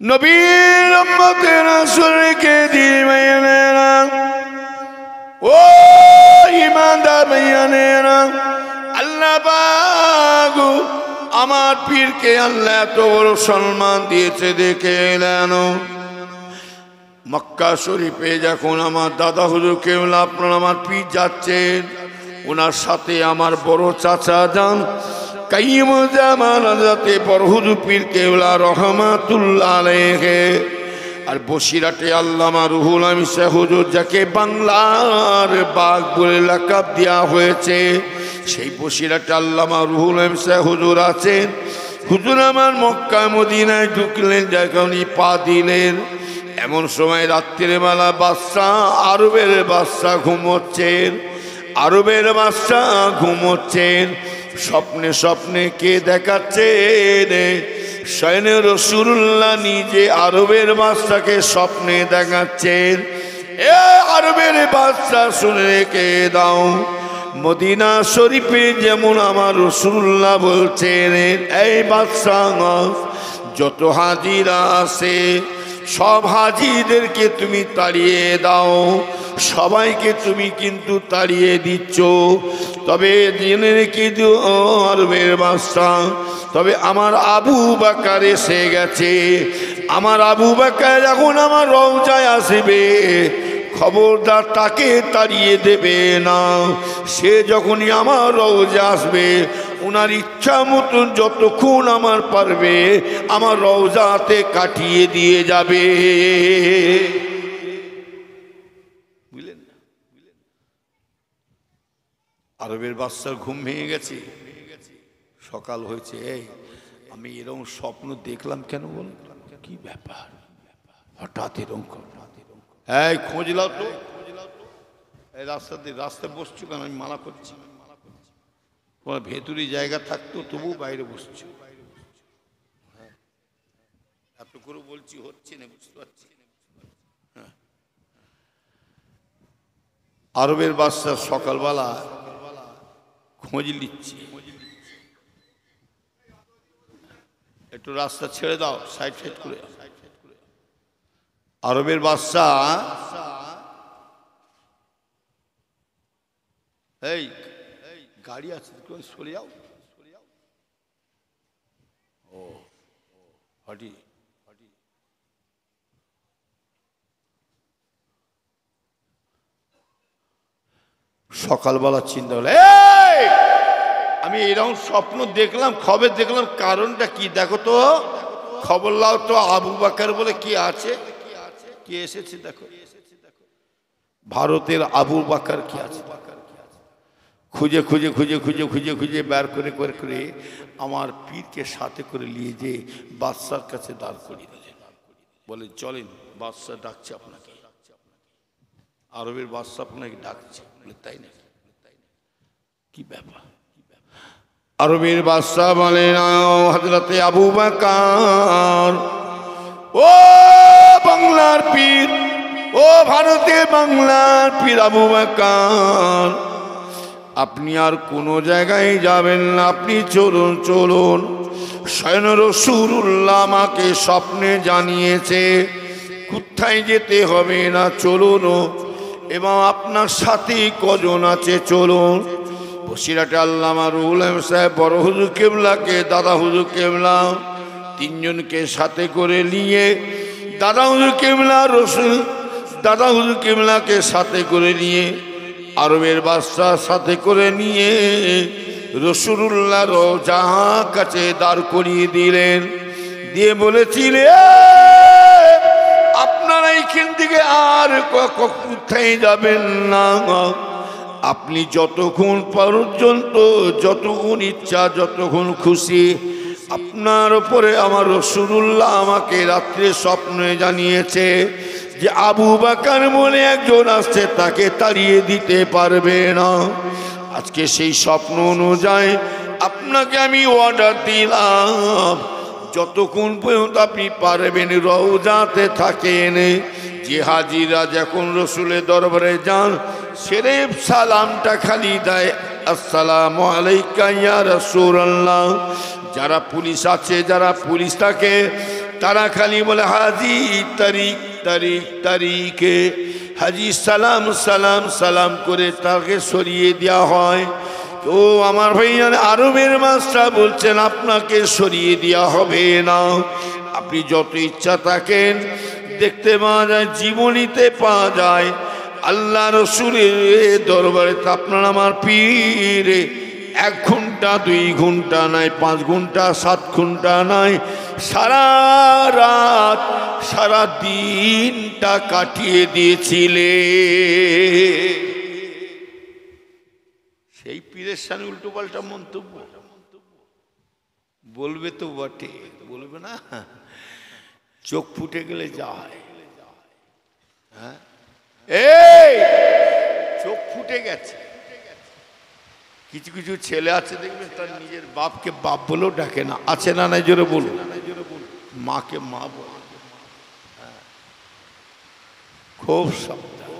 নবীর উম্মতের রাসূলকে দিবেনা ও ঈমানদার ভাইয়ানেরা আল্লাহ পাক আমার পীরকে আল্লাহ এত বড় সম্মান দিয়েছে দেখে এলেন মক্কা শরীফে যখন আমার দাদা হুজুর কেবলা আপনার আমার পীর যাচ্ছেন ওনার সাথে আমার বড় চাচা যান কাইয়ুমুজ্জামান হযরতে বড় হুজুর পীর কেবলা রহমাতুল্লাহ আলাইহি আর বসিরহাটে আল্লামা রুহুল আমিন শাহ হুজুর যাকে বাংলার বাঘ বলে লাকাব দেওয়া হয়েছে সেই বসিরহাটে আল্লামা রুহুল আমিন শাহ হুজুর আছেন হুজুর আমার মক্কা মদিনায় ঢুকলেন যখন পা দিলেন এমন সময় রাত্রির বেলা বাদশা আরবের বাদশা ঘুমোচ্ছেন স্বপ্নে স্বপ্নে কে দেখাচ্ছেন স্বয়ং রাসূলুল্লাহ নিজে আরবের বাদশাকে স্বপ্নে দেখাচ্ছেন এ আরবের বাদশা শুনে রেখে দাও মদিনা শরীফে যেমন আমার রাসূলুল্লাহ বলছেন এই বাদশা যত হাজিরা আছে সব হাজিদেরকে তুমি তাড়িয়ে দাও সবাইকে তুমি কিন্তু তাড়িয়ে দিচ্ছ তবে জেনে রেখে দিও আরবের বাদশা তবে আমার আবু বকর এসে গেছে আমার আবু বকর যখন আমার রওজায় আসবে খবরদার তাকে তাড়িয়ে দেবে না সে যখনই আমার রওজা আসবে ওনার ইচ্ছা মতন যতক্ষণ আমার পারবে আমার রওজাতে কাটিয়ে দিয়ে যাবে বুঝলেন না আরবের বাদশার ঘুম ভেঙে গেছে সকাল হয়েছে এই আমি এরকম স্বপ্ন দেখলাম কেন বলুন কি ব্যাপার হঠাৎ এরকম এই খোঁজ লাও তো এই রাস্তায় বসছো কেন আমি মানা করছি তোমার ভেতরি জায়গা থাকতো তবু বাইরে বসছো এত করে বলছি হচ্ছে না বুঝতে পারছি আরবের বাদশা সকালবেলা খোঁজ নিচ্ছে একটু রাস্তা ছেড়ে দাও সাইড করে আরবের বাদশা এই গাড়ি আছে সরে যাও ও হটি সকালবেলা চিন্তা হলো আমি এরকম স্বপ্ন দেখলাম খবর দেখলাম কারণটা কি দেখো তো খবর লাও তো আবু বকর বলে কি আছে কি এসেছে দেখো ভারতের আবু বকর কি আছে খুঁজে খুঁজে খুঁজে খুঁজে খুঁজে খুঁজে বের করে করে করে আমার পীরকে সাথে করে নিয়ে যে বাদশার কাছে দাঁড় করিয়ে দিলেন বলে চলেন বাদশা ডাকছে আপনাকে আরবের বাদশা আপনাকে ডাকছে বলে তাই না কি ব্যাপার আরবের বাদশা বলেন হযরতে আবু বকর ও বাংলার পীর ও ভারতের বাংলার পীর আবু বকর আপনি আর কোনো জায়গায় যাবেন না আপনি চলুন চলুন স্বয়ং রাসূলুল্লাহ আমাকে স্বপ্নে জানিয়েছে কোথায় যেতে হবে না চলুন এবং আপনার সাথে কজন আছে চলুন বসিরহাটে আল্লামা রুহুল আমিন সাহেব বড় হুজুর কেবলাকে দাদা হুজুর কেবলা তিনজনকে সাথে করে নিয়ে দাদা হুজুর কেবলা দাদা হুজুর কেবলাকে সাথে করে নিয়ে আরবের বাদশার সাথে করে নিয়ে রাসূলুল্লাহ রওজার কাছে দাঁড় করিয়ে দিলেন দিয়ে বলেছিলেন আপনারা এইখান থেকে আর কোথায় যাবেন না আপনি যতক্ষণ পর্যন্ত যতক্ষণ ইচ্ছা যতক্ষণ খুশি আপনার উপরে আমার রাসূলুল্লাহ আমাকে রাত্রে স্বপ্নে জানিয়েছে যে আবু বকর বলে একজন আসছে তাকে তাড়িয়ে দিতে পারবে না আজকে সেই স্বপ্ন অনুযায়ী আপনাকে আমি অর্ডার দিলাম যতক্ষণ পর্যন্ত আপনি পারবেন রওজাতে থাকেন যে হাজিরা যখন রাসূলের দরবারে যান সেরেফ সালামটা খালি দেয় আসসালামু আলাইকা ইয়া রাসূলুল্লাহ যারা পুলিশ আছে যারা পুলিশটাকে তারা খালি বলে হাজি তারিক তারিক তারিকে, হাজি সালাম সালাম সালাম করে তাকে সরিয়ে দেওয়া হয়। ও আমার ভাইজান, আরবের মাস্টার বলছেন আপনাকে সরিয়ে দেওয়া হবে না, আপনি যত ইচ্ছা থাকেন। দেখতে পাওয়া যায়, জীবনীতে পাওয়া যায়, আল্লাহ রসুলের দরবারে তো আপনার আমার পীর 1 ঘন্টা 2 ঘন্টা নয়, 5 ঘন্টা 7 ঘন্টা নয়, সারা রাত সারা দিনটা কাটিয়ে দিয়েছিলে। সেই পীরের সামনে উল্টো পাল্টা মন্তব্য বলবে তো বটে, বলবে না? চোখ ফুটে গেলে যায়। হ্যাঁ, এই চোখ ফুটে গেছে। কিছু কিছু ছেলে আছে দেখবেন তার নিজের বাপকে বাপ বলেও ডাকে না, আছে না? নাই জোরে বলুন। মাকে মা বলে, খুব সাবধান।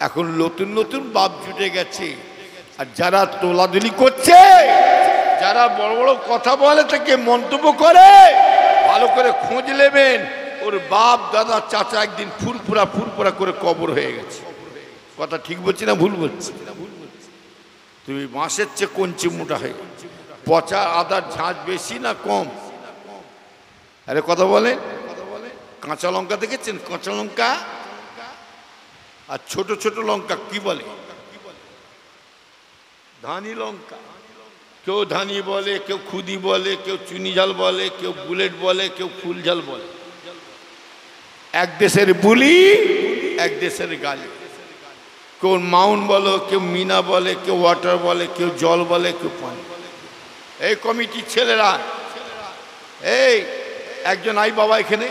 এখন নতুন নতুন বাপ জুটে গেছে, আর যারা তোলাদুলি করছে, যারা বড় বড় কথা বলে থেকে মন্তব্য করে, ভালো করে খোঁজ নেবেন, ওর বাপ দাদা চাচা একদিন ফুরফুরা ফুরফুরা করে কবর হয়ে গেছে। কথা ঠিক বলছি না ভুল বলছি? তুমি মাসের চেয়ে কঞ্চি মোটা হয়ে, পচা আদার ঝাঁঝ বেশি না কম? আরে কথা বলেন। কাঁচা লঙ্কা দেখেছেন? কাঁচা লঙ্কা আর ছোট ছোট লঙ্কা কি বলে? ধানি লঙ্কা। কেউ ধানি বলে, কেউ খুদি বলে, কেউ চুনি ঝাল বলে, কেউ বুলেট বলে, কেউ ফুল ঝাল বলে। এক দেশের বুলি, এক দেশের গালি। কেউ মাউন্ট বলো, কেউ মিনা বলে, কেউ ওয়াটার বলে, কেউ জল বলে, কেউ পানি। এই কমিটির ছেলেরা, এই একজন আই বাবা এখানে,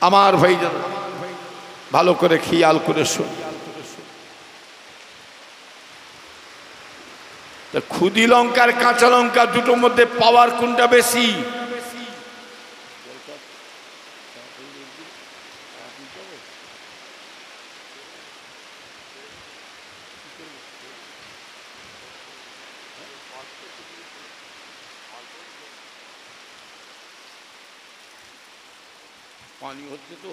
আমার ভাইজান ভালো করে খেয়াল করে শুন। খুদি লঙ্কার কাঁচা লঙ্কা দুটোর মধ্যে পাওয়ার কোনটা বেশি? পানি হচ্ছে তো।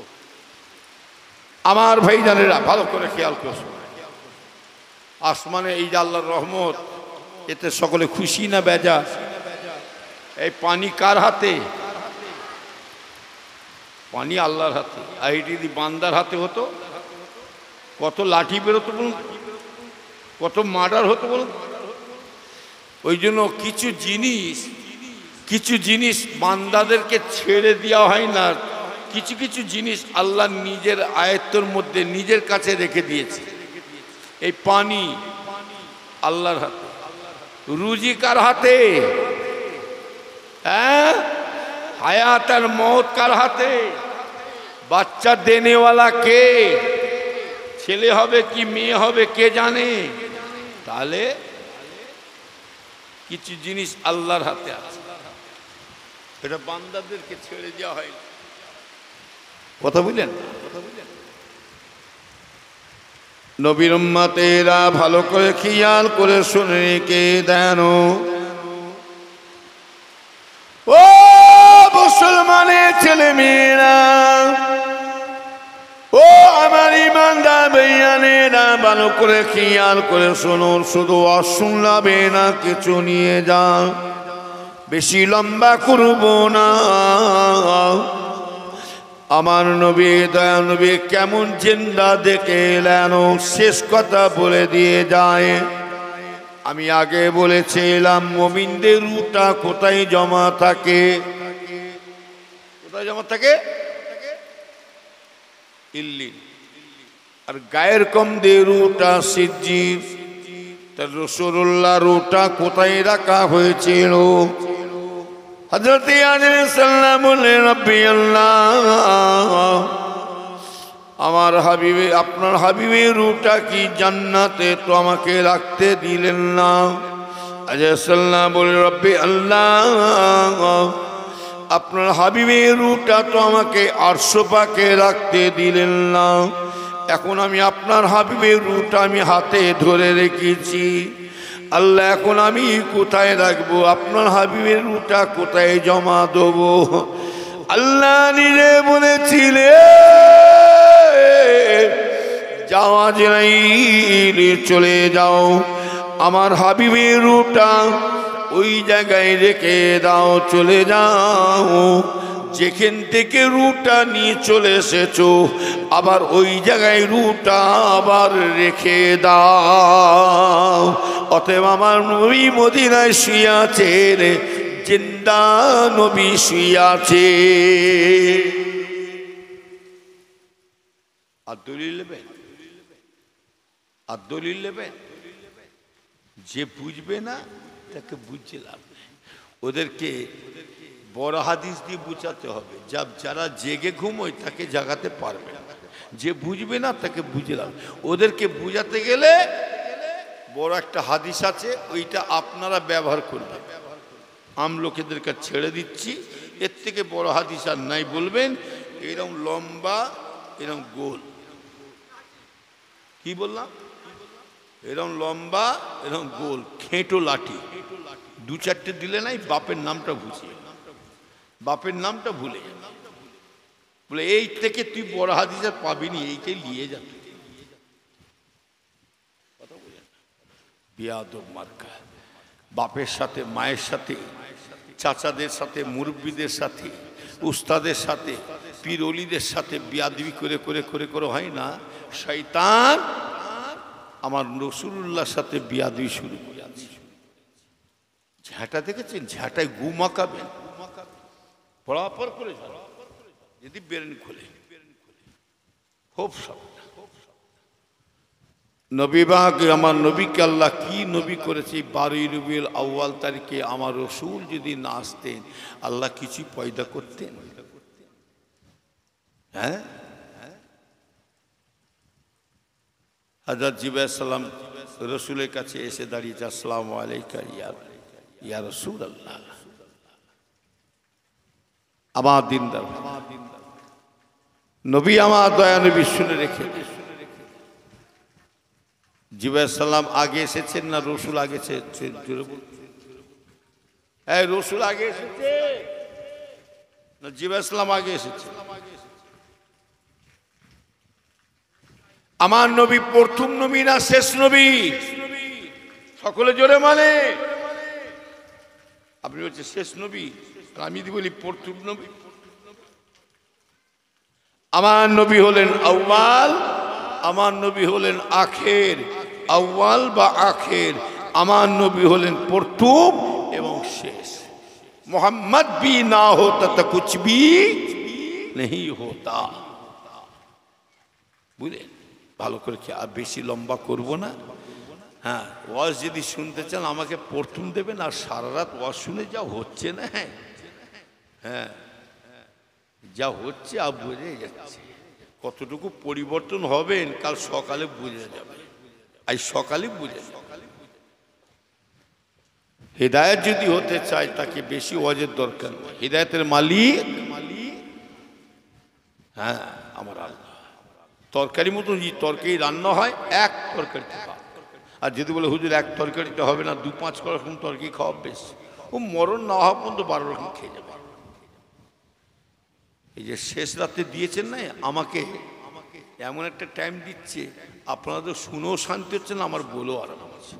আমার ভাইজানেরা ভালো করে খেয়াল করছো, আসমানে এই যে আল্লাহর রহমত, এতে সকলে খুশি না বেজার? এই পানি কার হাতে? পানি আল্লাহর হাতে। আর এটি যদি বান্দার হাতে হতো, কত লাঠি বেরোতো বলুন, কত মার্ডার হতো বলুন। ওই জন্য কিছু জিনিস বান্দাদেরকে ছেড়ে দেওয়া হয় না, কিছু কিছু জিনিস আল্লাহ নিজের আয়ত্তের মধ্যে নিজের কাছে রেখে দিয়েছে। এই পানি আল্লাহর হাতে। রুজি কার হাতে? হ্যাঁ, হায়াত আর মौत কার হাতে? বাচ্চা দেনেওয়ালা কে? ছেলে হবে কি মেয়ে হবে কে জানে? তাহলে কিছু জিনিস আল্লাহর হাতে আছে, এটা বান্দাদেরকে ছেড়ে দেওয়া হয়। কথা বুঝলেন? নবীর উম্মতেরা ভালো করে খেয়াল করে শুনে কে দেন। ও মুসলমানের ছেলে মেয়েরা, ও আমার ইমানদার ভাইয়ানেরা, ভালো করে খেয়াল করে শুনুন। শুধু অশুনলাবে না, কিছু নিয়ে যান, বেশি লম্বা করব না। আমার নবী দয়া নবী কেমন জিন্দা দেখে এলেন, শেষ কথা বলে দিয়ে যায়। আমি আগে বলেছিলাম মুমিনদের রূহটা কোথায় জমা থাকে? কোথায় জমা থাকে? ইল্লিন। আর গায়ের কমদের রূহটা সিজ্জিন। তার রাসূলুল্লাহ রূহটা কোথায় রাখা হয়েছিল? হযরত আদম সাল্লাল্লাহু বললেন, রব্বি আল্লাহ, আমার হাবিবে, আপনার হাবিবের রূহটা কি জান্নাতে, তো আমাকে রাখতে দিলেন না। আদম সাল্লাল্লাহু বললেন, রব্বি আল্লাহ, আপনার হাবিবের রূহটা তো আমাকে আরশ পাকে রাখতে দিলেন না। এখন আমি আপনার হাবিবের রূহটা আমি হাতে ধরে রেখেছি, আল্লাহ এখন আমি কোথায় রাখবো, আপনার হাবিবের রুটা কোথায় জমা দেবো? আল্লাহ নিজে বলেছিলেন, যাও আজরাইল চলে যাও, আমার হাবিবের রুটা ওই জায়গায় রেখে দাও, চলে যাও, যেখান থেকে রুটা নিয়ে চলে এসেছো আবার ওই জায়গায় রুটা আবার রেখে দাও। অতএব আমার নবী মদিনায় শুয়ে আছেন, জিন্দা নবী শুয়ে আছে। আর দলিল নেবেন, আর দলিল নেবেন, যে বুঝবে না তাকে বুঝছে লাভ নেই। ওদেরকে বড় হাদিস দিয়ে বুঝাতে হবে, যারা জেগে ঘুমোয় তাকে জাগাতে পারবে না, যে বুঝবে না তাকে বুঝলাম। ওদেরকে বুঝাতে গেলে বড় একটা হাদিস আছে, ওইটা আপনারা ব্যবহার করবেন। আম লোকেদের কাছে ছেড়ে দিচ্ছি, এর থেকে বড় হাদিস আর নাই বলবেন। এরকম লম্বা, এরকম গোল, কি বললাম, এরকম লম্বা, এরকম গোল, খেঁটো লাঠি, দু চারটে দিলে নাই, বাপের নামটা বুঝিয়ে, বাপের নামটা ভুলে যাবে, বলে এই থেকে তুই বড় হাদিস আর পাবিনি, এইটাই নিয়ে যাবে। কথা বলেন, বিয়াদব মার্কা। বাপের সাথে, মায়ের সাথে, চাচাদের সাথে, মুরব্বীদের সাথে, উস্তাদের সাথে, পীর অলিদের সাথে বিয়াদবি করে করে করে করে হয় না, শয়তান আমার রাসূলুল্লাহর সাথে বিয়াদবি শুরু করে আছে। ঝাঁটা দেখেছেন, ঝাঁটায় গু মাখাবেন, পরাপর করে যাবে, যদি বেরেন খোলে খুব সাবধান। নবী বাহাকে, আমার নবীকে আল্লাহ কি নবী করেছে, 12 রবিউল আউয়াল তারিখে আমার রসুল যদি না আসতেন আল্লাহ কিছুই পয়দা করতেন? হ্যাঁ, হযরত জিবরাইল সালাম রসুলের কাছে এসে দাঁড়িয়েছে, আসসালামু আলাইকা ইয়া রাসূলুল্লাহ। আমার দিনদার নবী, আমার দয়া নবী শুনে রেখে, জিবরাইল সালাম আগে এসেছেন না রসুল আগে এসেছেন? জোরে বলুন, এই রসুল আগে এসেছে না জিবরাইল সালাম আগে এসেছে? আমার নবী প্রথম নবী না শেষ নবী? সকলে জোরে মানে। আপনি বলছেন শেষ নবী, আমি বলি প্রথম নবী। আমার নবী হলেন আউয়াল, আমার নবী হলেন আখের। আউয়াল বা আখের, আমার নবী হলেন প্রথম এবং শেষ। মোহাম্মদ भी ना होता तो कुछ भी नहीं होता। বুঝলেন? ভালো করে কি আর বেশি লম্বা করব না। হ্যাঁ, ওয়াজ যদি শুনতে চান আমাকে প্রথম দেবেন, আর সারা রাত ওয়াজ শুনে যা হচ্ছে না, হ্যাঁ যা হচ্ছে আর বুঝে যাচ্ছে, কতটুকু পরিবর্তন হবেন কাল সকালে বুঝে যাবে, আজ সকালে বুঝে যাবে। হেদায়েত যদি হতে চায় তাকে বেশি ওয়াজের দরকার নেই। হেদায়েতের মালিক হ্যাঁ আমার আল্লাহ। তরকারি মতন যে তরকারি রান্না হয় এক তরকারিতে খাওয়া, আর যদি বলে হুজুর এক তরকারিতে হবে না, 2-5 রকম তরকারি খাওয়া বেশ, ও মরণ না হওয়া পর্যন্ত 12 রকম খেয়ে যাবে। এই যে শেষ রাতে দিয়েছেন না আমাকে, এমন একটা টাইম দিচ্ছে আপনাদের শুনেও শান্তি হচ্ছে না, আমার বলেও আরাম হচ্ছে।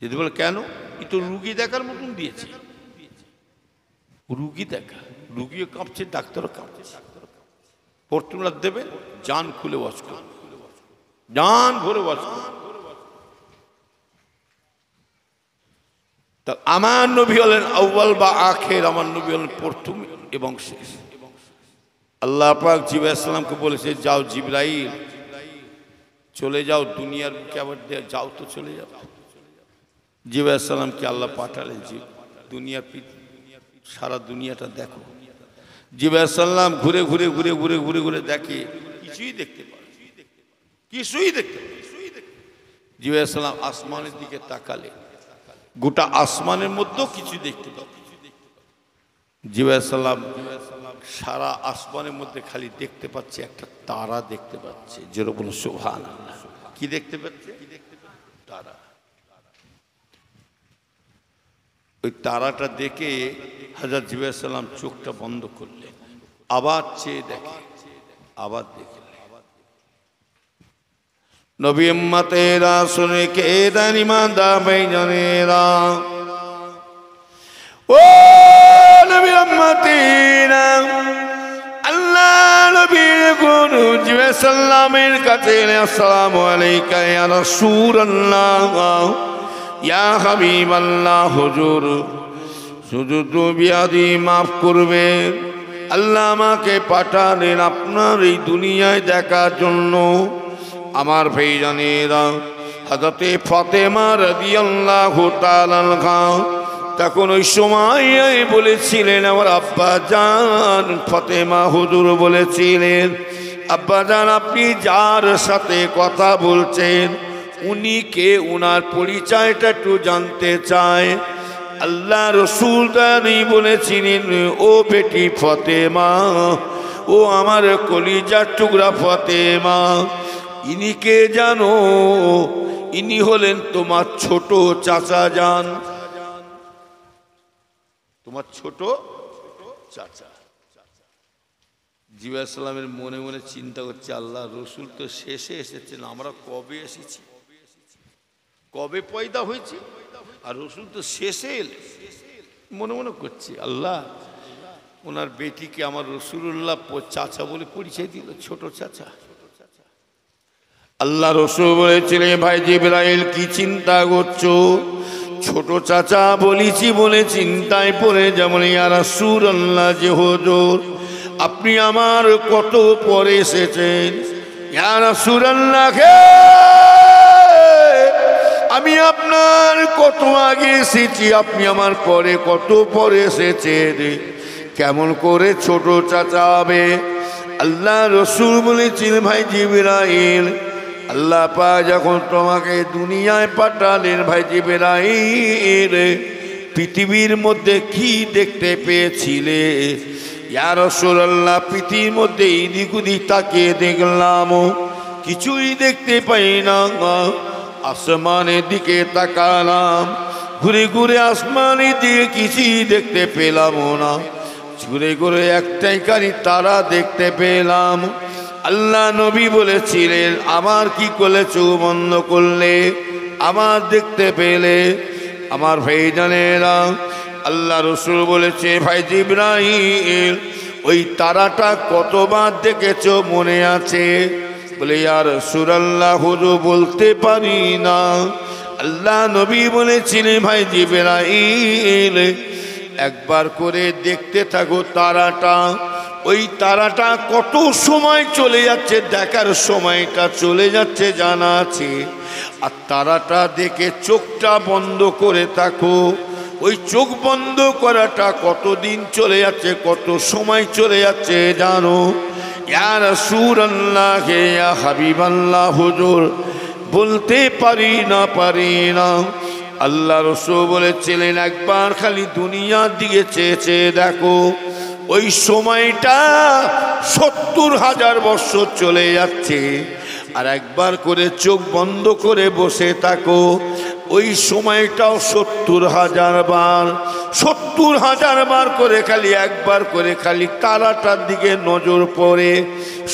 যদি বলে কেন, এ তো রুগী দেখার মতন দিয়েছে, রুগী দেখা, রুগীও কাঁপছে, ডাক্তারও কাঁপছে। প্রথমরা দেবে জান খুলে ওয়াজ করুন, জান ভরে ওয়াজ করুন। তা আমার নবী হলেন আউয়াল বা আখের, আমার নবী হলেন প্রথম এবং শেষ। আল্লাহ পাক জিবরাইল সালামকে বলেছে, যাও জিবরাইল চলে যাও দুনিয়ার বুকে, আবার যাও তো চলে যাও। জিবরাইল সালামকে আল্লাহ পাঠালেন, দুনিয়ার সারা দুনিয়াটা দেখো। জিবরাইল সালাম ঘুরে ঘুরে ঘুরে ঘুরে ঘুরে ঘুরে দেখে, কিছুই দেখতে পায়, কিছুই দেখতে পায়। জিবরাইল সালাম আসমানের দিকে তাকালে গোটা আসমানের মধ্যেও কিছু দেখতে পাবে। জিবরাইল সালাম সারা আসমানের মধ্যে খালি দেখতে পাচ্ছে একটা তারা দেখতে পাচ্ছে। যেরকম বলো সুবহানাল্লাহ। কি দেখতে পাচ্ছে? তারা। ওই তারাটা দেখে হযরত জিবরাইল সালাম চোখটা বন্ধ করলেন, আবার চেয়ে দেখে, আবার দেখলেন। নবী উম্মতেরা শুনে কে দানিমান্দা ভাইজানেরা, ও নবী উম্মতেরা, আল্লাহ নবীর গুরু জিবরাইল সালামের কাছে আসসালামু আলাইকা ইয়া রাসূলুল্লাহ, ইয়া হাবিবাল্লাহ, হুজুর শুধু বিয়াদি মাফ করবে, আল্লাহ আমাকে পাঠালেন আপনার এই দুনিয়ায় দেখার জন্য। আমার ভাইজানেরা, হযরতে ফাতেমা রাদিয়াল্লাহু তাআলা আনহা তখন ওই সময় বলেছিলেন, আমার আব্বা জান ফাতেমা হুজুর বলেছিলেন, আব্বা জান আপনি যার সাথে কথা বলছেন উনি কে, উনার পরিচয়টা একটু জানতে চায়। আল্লাহ রসুল তাই বলেছিলেন, ও বেটি ফাতেমা, ও আমার কলিজার টুকরা ফাতেমা, ইনি কে জানো? ইনি হলেন তোমার ছোট চাচা যান, তোমার ছোট চাচা। জিবরাইল সালামের মনে মনে চিন্তা করছে, আল্লাহ রসুল তো শেষে এসেছেন, আমরা কবে এসেছি, কবে পয়দা হয়েছি, আর রসুল তো শেষে এলে। মনে মনে করছে, আল্লাহ ওনার বেটিকে আমার রসুল্লাহ চাচা বলে পরিচয় দিল, ছোট চাচা। আল্লাহ রসুল বলেছিলেন, ভাই জিবরাইল কি চিন্তা করছো? ছোট চাচা বলেছি বলে চিন্তায় পড়ে যেমন, ইয়া রাসূলুল্লাহ, যে হুজুর আপনি আমার কত পরে এসেছেন, ইয়া রাসূলুল্লাহ আমি আপনার কত আগে এসেছি, আপনি আমার পরে কত পরে এসেছেন, কেমন করে ছোট চাচা হবে? আল্লাহ রসুল বলেছেন, ভাই জিবরাইল, আল্লাহ পাক যখন তোমাকে দুনিয়ায় পাঠালেন ভাই জিবরাইল, পৃথিবীর মধ্যে কি দেখতে পেয়েছিলে? ইয়া রাসূলুল্লাহ, পৃথিবীর মধ্যে এদিক ওদিক তাকিয়ে দেখলাম, কিছুই দেখতে পাই না। আসমানের দিকে তাকালাম, ঘুরে ঘুরে আসমানের দিকে কিছুই দেখতে পেলাম না, ঘুরে ঘুরে একটাই খালি তারা দেখতে পেলাম। আল্লাহ নবী বলেছিলেন, আমার কি করলে চোখ বন্ধ করলে আমার দেখতে পেলে? আমার ভাইজানেরা, আল্লাহ রসুল বলেছে, ভাই জিবরাইল ওই তারাটা কতবার দেখেছ মনে আছে? বলে, ইয়া রাসূলুল্লাহ হুজুর বলতে পারি না। আল্লাহ নবী বলেছিলেন, ভাই জিবরাইল একবার করে দেখতে থাকো তারাটা, ওই তারাটা কত সময় চলে যাচ্ছে দেখার সময়টা চলে যাচ্ছে জানা আছে। আর তারাটা দেখে চোখটা বন্ধ করে থাকো, ওই চোখ বন্ধ করাটা কতদিন চলে যাচ্ছে, কত সময় চলে যাচ্ছে জানো? ইয়া রাসূলুল্লাহ, ইয়া হাবিবাল্লাহ হুজুর বলতে পারি না। আল্লাহ রসূল বলেছিলেন, একবার খালি দুনিয়ার দিকে চেয়ে চেয়ে দেখো, ওই সময়টা ৭০,০০০ বছর চলে যাচ্ছে। আর একবার করে চোখ বন্ধ করে বসে থাকো, ওই সময়টাও ৭০,০০০ বার, ৭০,০০০ বার করে খালি একবার করে খালি তারাটার দিকে নজর পড়ে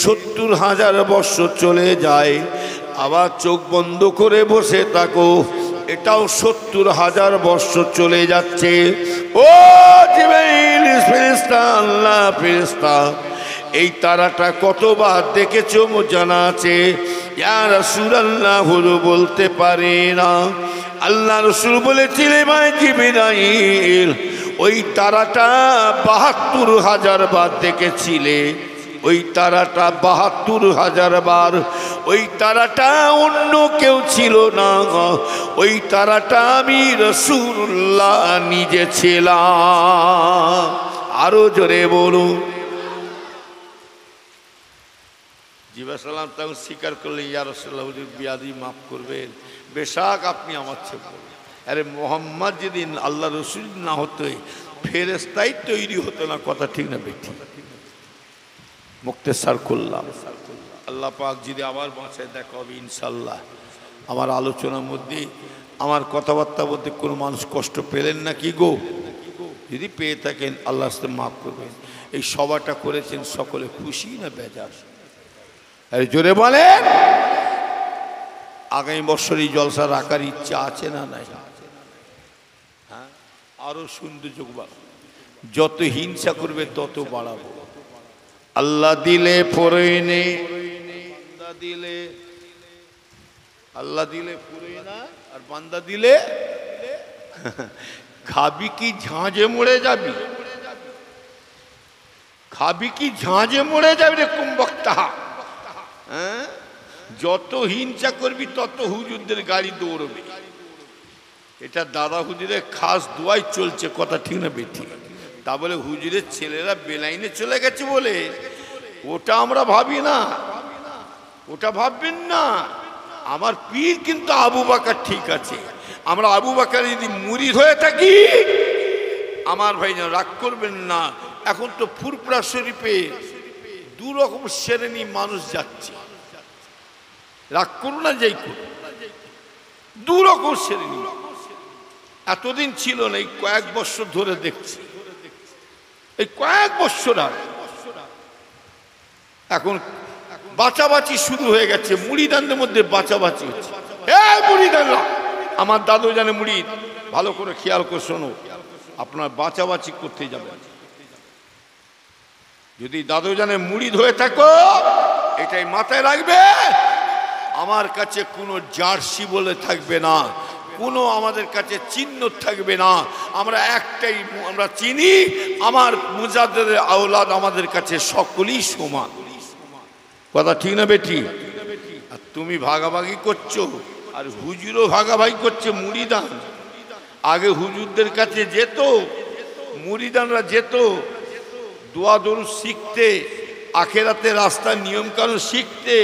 ৭০,০০০ বছর চলে যায়। আবার চোখ বন্ধ করে বসে থাকো, এটাও ৭০,০০০ বছর চলে যাচ্ছে। ও জিবরাইল ফেরেশতা, আল্লাহ ফেরেশতা, এই তারাটা কতবার দেখেছো জানা আছে? ইয়া রাসূলুল্লাহ হুজুর বলতে পারে না। আল্লাহ রসুল বলেছিলেন, ভাই জিবরাইল ওই তারাটা ৭২,০০০ বার দেখেছিলে, ওই তারাটা ৭২,০০০ বার। ওই তারাটা অন্য কেউ ছিল না, ওই তারাটা আমি রাসূলুল্লাহ নিজে ছিলাম। আরো জোরে বলুন। জিবরাইল সালাম তখন স্বীকার করলেন, ইয়া রাসূলুল্লাহ হুজুর বিয়াদি মাফ করবেন, বেশাক আপনি আমার চেয়ে বড়। আরে মোহাম্মদ যেদিন আল্লাহ রসুল না হতোই ফেরেশতাই তৈরি হতো না, কথা ঠিক না বেটি? মুক্তেসার করলাম। আল্লাহ পাক যদি আবার বাঁচায় দেখা হবে ইনশাল্লাহ। আমার আলোচনার মধ্যে আমার কথাবার্তা বলতে কোনো মানুষ কষ্ট পেলেন না কি গো? যদি পেয়ে থাকেন আল্লাহর কাছে মাফ করবেন। এই সভাটা করেছেন সকলে খুশি না বেজার? আরে জোরে বলেন। আগামী বছর এই জলসা রাখার ইচ্ছা আছে না নাই? হ্যাঁ, আরো সুন্দর যোগ, যত হিংসা করবে তত বাড়াবো। আল্লাহ দিলে পড়ে নে, আল্লাহ দিলে পড়ে না, আর বান্দা দিলে খাবি কি ঝাঁঝে মরে যাবি? খাবি কি ঝাঁঝে মরে যাবি রে কুম্বক্তা? হ্যাঁ, যত হিংসা করবি তত হুজুরদের গাড়ি দৌড়বে। এটা দাদা হুজুরের খাস দোয়াই চলছে, কথা ঠিক না বেঠি? তা বলে হুজুরের ছেলেরা বেলাইনে চলে গেছে বলে ওটা আমরা ভাবি না, ওটা ভাববেন না। আমার পীর কিন্তু আবু বকর ঠিক আছে। আমরা আবু বকর যদি মুরিদ হয়ে থাকি, আমার ভাই রাগ করবেন না, এখন তো ফুরফুরা শরীফে দু রকম শ্রেণী মানুষ যাচ্ছে, রাগ করুন না, যাই করুন, দু রকম শ্রেণী। এতদিন ছিল না, এই কয়েক বছর ধরে দেখছি, এই কয়েক বছর আগে এখন বাঁচাবাচি শুরু হয়ে গেছে। মুড়িদানদের মধ্যে বাঁচাবাচি হচ্ছে। মুড়িদানরা, আমার দাদু জানে মুড়িদ, ভালো করে খেয়াল করে শোনো, আপনার বাঁচাবাচি করতে যাবেন। যদি দাদু জানে মুড়িদ হয়ে থাকো, এটাই মাথায় রাখবে, আমার কাছে কোনো জার্সি বলে থাকবে না, কোনো আমাদের কাছে চিহ্ন থাকবে না। আমরা একটাই, আমরা চিনি, আমার মুজাদ্দেদের আওলাদ আমাদের কাছে সকলেই সমান। কথা ঠিক না বেটি? আর তুমি ভাগাভাগি করছো, আর হুজুরও ভাগাভাগি করছে মুড়িদান। আগে হুজুরদের কাছে যেত, মুড়িদানরা যেত দোয়া দরুদ শিখতে, আখেরাতে রাস্তার নিয়মকানুন শিখতে,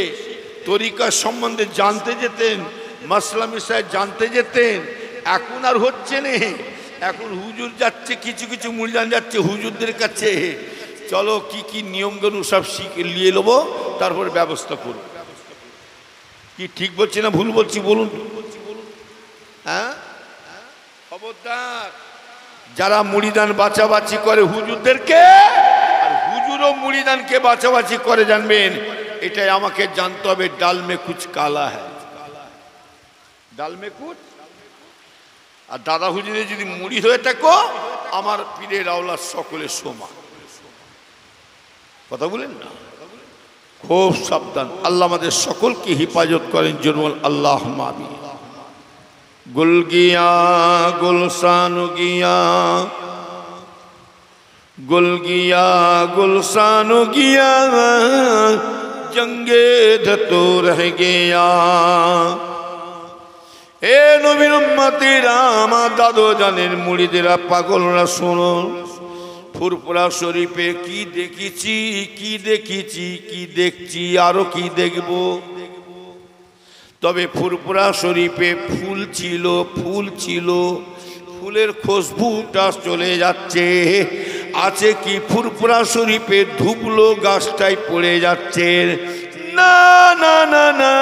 তরিকা সম্বন্ধে জানতে যেতেন, মাসলা মিসাইল জানতে যেতেন। এখন আর হচ্ছে না। এখন হুজুর যাচ্ছে, কিছু কিছু মুড়িদান যাচ্ছে হুজুরদের কাছে, চলো কি কি নিয়মকানুন সব শিখে নিয়ে নেবো, তারপরে ব্যবস্থা করব। কি ঠিক বলছি না ভুল বলছি বলুন? হ্যাঁ, খবরদার যারা মুড়িদান বাঁচাবাচি করে হুজুরদেরকে, আর হুজুরও মুড়িদানকে বাঁচাবাচি করে, জানবেন এটাই আমাকে জানতে হবে। ডাল মে কুছ কালা হ্যায়, ডাল মে কুছ। আর দাদা হুজুরে যদি মুড়িদ হয়ে থাকো, আমার পীরের আওলাদ সকলে সমান। কথা বলেন না, খুব সাবধান। আল্লাহ আমাদের সকলকে হিফাজত করেন, জন্য আল্লাহ আমিন। গুল গিয়া গুলশান গিয়া, গুল গিয়া গুলশান গিয়া, জঙ্গে ধতো রহ গিয়া। এ নবীর উম্মতিরা, আমার দাদু জানের মুড়িদেরা, পাগলরা শোনো, ফুরফুরা শরীফে কি দেখেছি, কি দেখেছি, কি দেখছি, আরো কি দেখব। তবে ফুরফুরা শরীফে ফুল ছিল, ফুল ছিল, ফুলের খুশবুটা চলে যাচ্ছে। আছে কি ফুরফুরা শরীফে ধুবলো গাছটাই পড়ে যাচ্ছে। না না না না,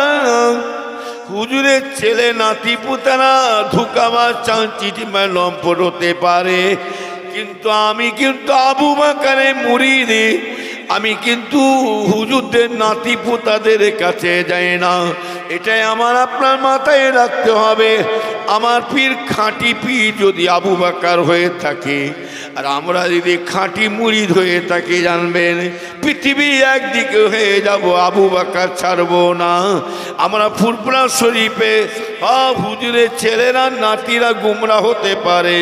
হুজুরের ছেলে নাতি পুতারা ধুকামা চাঁচিটিমায় লম্পট হতে পারে, কিন্তু আমি কিন্তু আবু বকরের মুরিদ। আমি কিন্তু হুজুরদের নাতি পুতাদের কাছে যাই না, এটাই আমার আপনার মাথায় রাখতে হবে। আমার পীর খাঁটি পীর যদি আবু বকর হয়ে থাকে, আর আমরা যদি খাঁটি মুরিদ হয়ে থাকি, জানবেন পৃথিবী একদিকে হয়ে যাব, আবু বকর ছাড়বো না। আমরা ফুরফুরা শরীফে হুজুরের ছেলেরা নাতিরা গুমরা হতে পারে,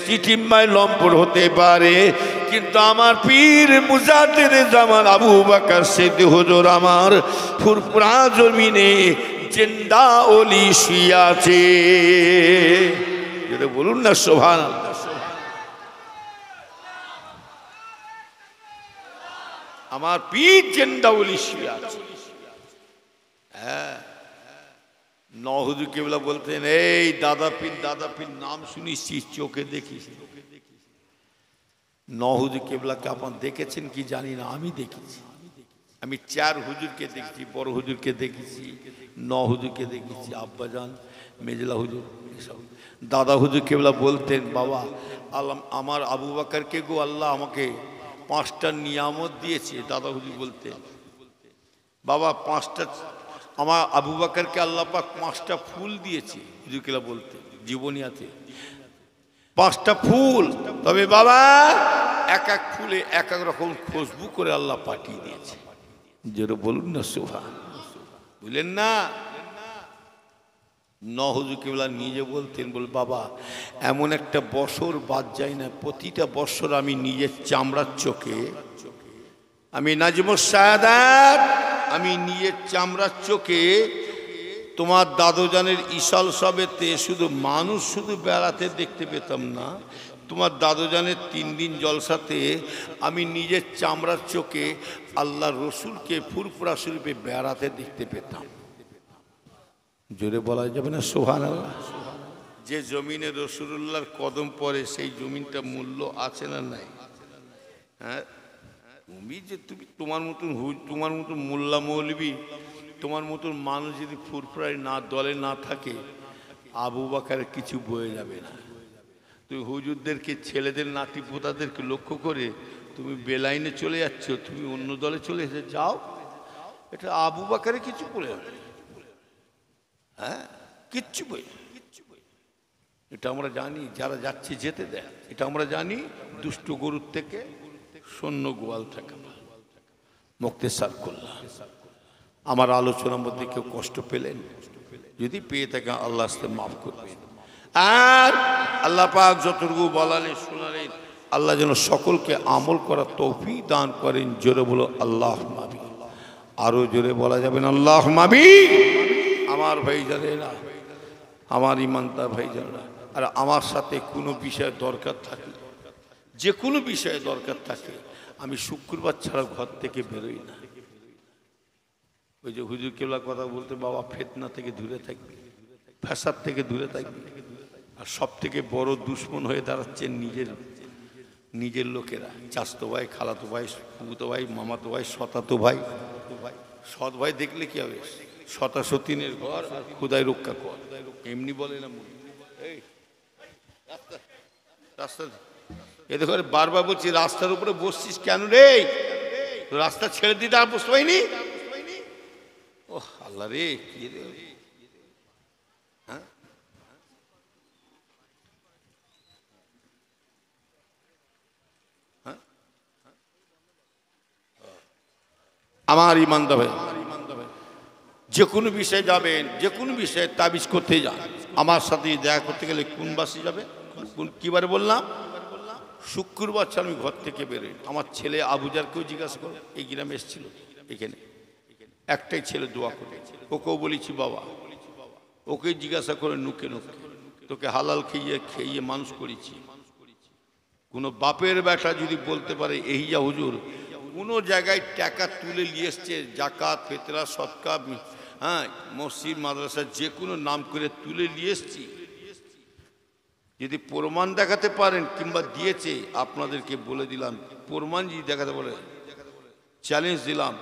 চিঠিম্বায় লম্পট হতে পারে, কিন্তু আমার পীর মুজাদ্দিদ জামান আবু বকর সিদ্দিক হুজুর আমার ফুরফুরা জমিনে জিন্দা ওলি শুয়ে আছে। যেটা বলুন না সুবহানাল্লাহ। আমার পীর জিন্দা ওলি শুয়ে আছে। হ্যাঁ, হুজুর কেবলা বলতেন, এই দাদা পীর নাম শুনিস, চোখে দেখিস। হুজুর কেবলাকে আপনার দেখেছেন কি জানি না, আমি দেখেছি। আমি 4 হুজুরকে দেখেছি, বড় হুজুরকে দেখেছি, হুজুরকে দেখেছি। আব্বাজান মেজলা হুজুর এসব। দাদা হুজুর কেবলা বলতেন, বাবা আল্লাহ আমার আবু বকরকে গো আল্লাহ আমাকে 5টা নিয়ামত দিয়েছে। দাদা হুজুর বলতেন, বাবা 5টা, আমার আবু বকরকে আল্লাহ পাক 5টা ফুল দিয়েছে। হুজুর কেবলা বলতেন জীবনীয়াতে 5টা ফুল, তবে বাবা এক এক ফুলে এক এক রকম খুশবু করে আল্লাহ পাঠিয়ে দিয়েছে। যেটা বলুন না সুবহান, বুঝলেন না? হুজুর কেবলা নিজে বলতেন, বল বাবা এমন একটা বছর বাদ যায় না, প্রতিটা বছর আমি নিজের চামড়ার চোখে, আমি নাজমুস সাদাত, আমি নিজের চামড়ার চোখে তোমার দাদুজানের ইশাল সবেতে শুধু মানুষ শুধু বেড়াতে দেখতে পেতাম না, তোমার দাদুজানের 3 দিন জলসাতে আমি নিজের চামড়ার চোখে আল্লাহ রসুলকে ফুরফুরা শরীফে বেড়াতে দেখতে পেতাম। জোরে বলা যাবে না সুবহানাল্লাহ? যে জমিনে রসুলুল্লাহর কদম পড়ে সেই জমিনটা মূল্য আছে না নাই? হ্যাঁ, তুমি যে তুমি তোমার মতন মোল্লা মৌলবী, তোমার মতন মানুষ যদি ফুরফুরাই না দলে না থাকে, আবু বকরের কিছু বয়ে যাবে না। তুমি হুজুরদেরকে, ছেলেদের নাতি পোতাদেরকে লক্ষ্য করে তুমি বেলাইনে চলে যাচ্ছ, তুমি অন্য দলে চলে এসে যাও, এটা আবু বকরের কিছু বলে যাবে। হ্যাঁ, কিচ্ছু বই, এটা আমরা জানি। যারা যাচ্ছে যেতে দেয়, এটা আমরা জানি। দুষ্ট গরুর থেকে সৈন্য গোয়াল থাকে মুক্তেসার করলাম। আমার আলোচনার মধ্যে কেউ কষ্ট পেলেন? যদি পেয়ে থাকেন আল্লাহ আস্তে মাফ করবেন। আর আল্লাহ পাক যতটুকু বলালেন শোনালেন, আল্লাহ যেন সকলকে আমল করার তৌফিক দান করেন। জোরে বলো আল্লাহ মাবি। আরো জোরে বলা যাবেন আল্লাহ মাবি। আমার ভাইজানেরা, আমার ইমানদার ভাইজানেরা, আর আমার সাথে কোনো বিষয়ে দরকার থাকে, যে কোনো বিষয়ে দরকার থাকে, আমি শুক্রবার ছাড়া ঘর থেকে বেরোই না। ওই যে হুজুর কেবলা কথা বলতে, বাবা ফিতনা থেকে দূরে থাকবে, ফ্যাসাদ থেকে দূরে থাকবে। আর সব থেকে বড় দুশ্মন হয়ে দাঁড়াচ্ছে নিজের লোকেরা, চাচতো ভাই, খালাতো ভাই, ফুফুতো ভাই, মামাতো ভাই, সতাতো ভাই। সৎ ভাই দেখলে কি হবে? শতা সতীনের ঘর আর খুদাই রক্ষা কর, এমনি বলে না। এই রাস্তা এ দেখো, বারবার বলছি রাস্তার উপরে বসছিস কেন রে? রাস্তা ছেড়ে দিতে আর বসতে পাইনি? ও আল্লাহ রে, কি রে? হ্যাঁ, আমার ইমানদার ভাই, যে কোনো বিষয়ে যাবেন, যে কোনো বিষয়ে তাবিজ করতে যান, আমার সাথে দেখা করতে গেলে কোন বাসে যাবে? কিবারে বললাম? শুক্রবার ছাড়া আমি ঘর থেকে বেরোই। আমার ছেলে আবুজারকেও জিজ্ঞাসা করো, এই গ্রামে এসেছিল, এখানে একটাই ছেলে দোয়া করে, ওকেও বলেছি বাবা, ওকে জিজ্ঞাসা করে নুকে নুকে, তোকে হালাল খেয়ে মানুষ করেছি। কোনো বাপের বেটা যদি বলতে পারে এই যা হুজুর কোনো জায়গায় টাকা তুলে নিয়ে এসছে, জাকাত, ফিতরা, সদকা, হ্যাঁ, মসজিদ, মাদ্রাসা, যে কোনো নাম করে তুলে নিয়ে এসছি, যদি প্রমাণ দেখাতে পারেন কিংবা দিয়েছে, আপনাদেরকে বলে দিলাম, প্রমাণ যদি দেখাতে পারে, চ্যালেঞ্জ দিলাম,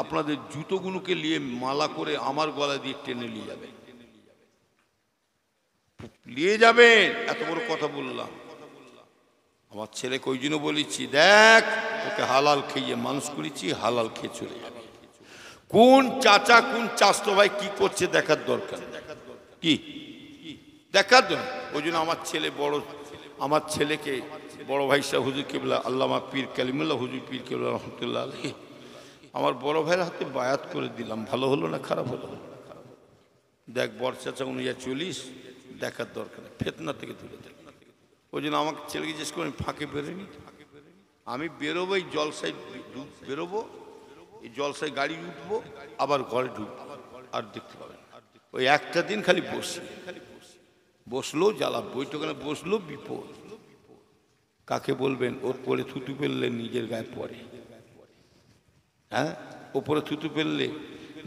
আপনাদের জুতোগুলোকে নিয়ে মালা করে আমার গলা দিয়ে টেনে নিয়ে যাবেন, নিয়ে যাবেন। এত বড় কথা বললাম। আমার ছেলেকে ওই জন্য বলেছি, দেখ তোকে হালাল খেয়ে মানুষ করেছি, হালাল খেয়ে চলে যাবে। কোন চাচা কোন চাচতো ভাই কি করছে দেখার দরকার, কি দেখার দরকার। ওই জন্য আমার ছেলেকে বড় ভাই সাহেব হুজুর কেবলা আল্লামা পীর কালিমুল্লাহ হুজুর পীর কেবলা রহমতুল্লাহ আলাইহি, আমার বড় ভাইয়ের হাতে বায়াত করে দিলাম। ভালো হলো না খারাপ হলো? দেখ বড় চাচা অনুযায়ী চলিস, দেখার দরকার, ফিতনা থেকে দূরে থাক। ওই জন্য আমাকে ছেলেকে জিজ্ঞেস করে ফাঁকে বেরোয়নি, আমি বেরোবো, এই জলসায় বেরোবো, এই জলসায় গাড়ি উঠবো, আবার ঘরে ঢুকবো, আর দেখতে পাবেন। ওই একটা দিন খালি বসলো জ্বালা, বৈঠকে বসলো বিপদ। কাকে বলবেন? ওর পরে থুতু ফেললে নিজের গায়ে পড়ে, হ্যাঁ, ওপরে থুতু ফেললে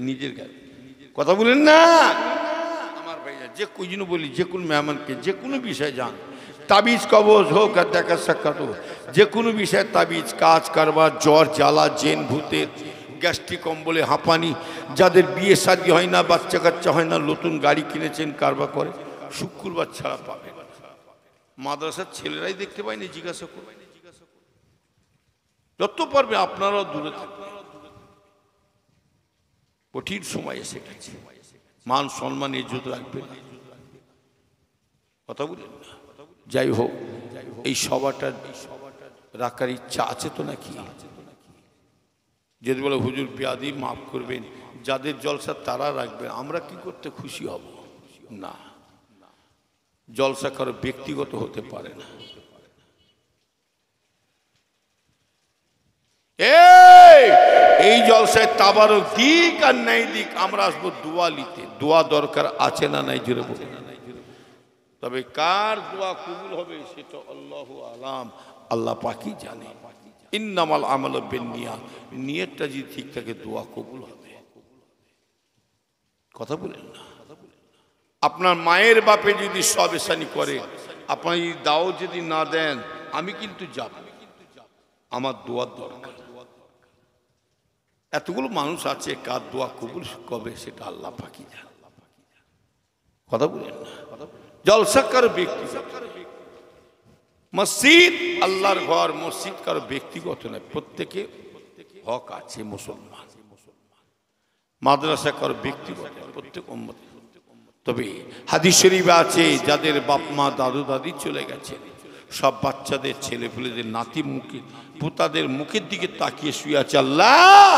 নিজের গায়ে। কথা বলেন না আমার ভাইয়া? যে কোই জন্য বলি, যে কোনো মেহমানকে যে কোনো বিষয়ে যান, তাবিজ কবজ হোক আর দেখা সাক্ষাৎ হোক, যে কোনো বিষয়ে তাবিজ, কাজ কারবার, জ্বর জ্বালা, জেন ভূতের গ্যাস্ট্রিক কম্বলে হাঁপানি, যাদের বিয়ে শাদী হয় না, বাচ্চা কাচ্চা হয় না, নতুন গাড়ি কিনেছেন, কারবার করে, শুক্রবার ছাড়া পাবেন। মাদ্রাসার ছেলেরাই দেখতে পায়নি, জিজ্ঞাসা করবেন। যত পারবে আপনারাও দূরে থাকবেন। কঠিন সময় এসে গেছে, মান সম্মান ইজ্জত রাখবেন, কথা বলেন না। যাই হোক, এই সভাটা রাখার ইচ্ছা আছে তো নাকি? যদি বলে হুজুর বেয়াদি মাফ করবেন, যাদের জলসা তারা রাখবেন, আমরা কি করতে খুশি হব? না, জলসা কারো ব্যক্তিগত হতে পারে না। এই জলসায় তাবারক দিক আর নাই দিক, আমরা আসবো দোয়া নিতে। দোয়া দরকার আছে না নাই জুড়ে বলে, তবে কার দোয়া কবুল হবে সেটা আল্লাহু আলাম, আল্লাহ পাকই জানে। ইন্নামাল আমালু বিন্নিয়াত, নিয়তটা যদি ঠিক থাকে দোয়া কবুল হবে। কথা বলেন না। আপনার মায়ের বাপে যদি সব এসানি করে, আপনার এই দাও যদি না দেন, আমি কিন্তু যাব, আমার দোয়ার দরকার। এতগুলো মানুষ আছে, কার দোয়া কবুল কবে সেটা আল্লাহ পাকই জানে। কথা বলেন না। জলসা কারো ব্যক্তিগত, মসজিদ আল্লাহর ঘর, মসজিদ কারো ব্যক্তিগত নয়, প্রত্যেকে হক আছে। মুসলমান মাদ্রাসা কারো ব্যক্তিগত, প্রত্যেক উম্মত। তবে হাদিস শরীফে আছে, যাদের বাপ মা দাদু দাদি চলে গেছে, সব বাচ্চাদের ছেলেপুলেদের নাতি মুখে পোতাদের মুখের দিকে তাকিয়ে শুয়ে আছে, আল্লাহ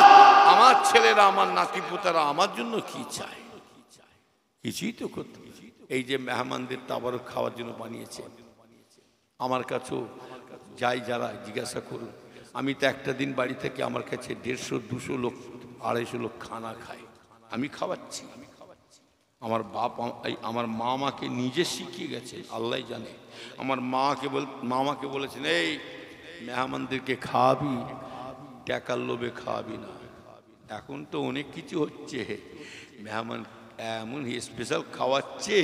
আমার ছেলেরা আমার নাতি পোতারা আমার জন্য কি চায়? কিছুই তো করতে। এই যে মেহমানদের তাবারক খাওয়ার জন্য বানিয়েছে, আমার কাছেও যাই যারা জিজ্ঞাসা করুন, আমি তো একটা দিন বাড়ি থেকে আমার কাছে 150-200 লোক 250 লোক খানা খায়, আমি খাওয়াচ্ছি। আমার বাপ আমার মা আমাকে নিজে শিখিয়ে গেছে, আল্লাহ জানে। আমার মামাকে বলেছেন, এই মেহমানদেরকে খাওয়াবি, টাকার লোভে খাওয়াবি না। এখন তো অনেক কিছু হচ্ছে, মেহমান এমন স্পেশাল খাওয়াচ্ছে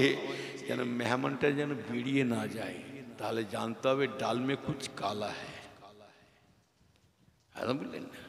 যেন মেহমানটা যেন বেরিয়ে না যায়, তাহলে জানতে হবে ডাল মে কুছ কালা হ্যায়। বুঝলেন না?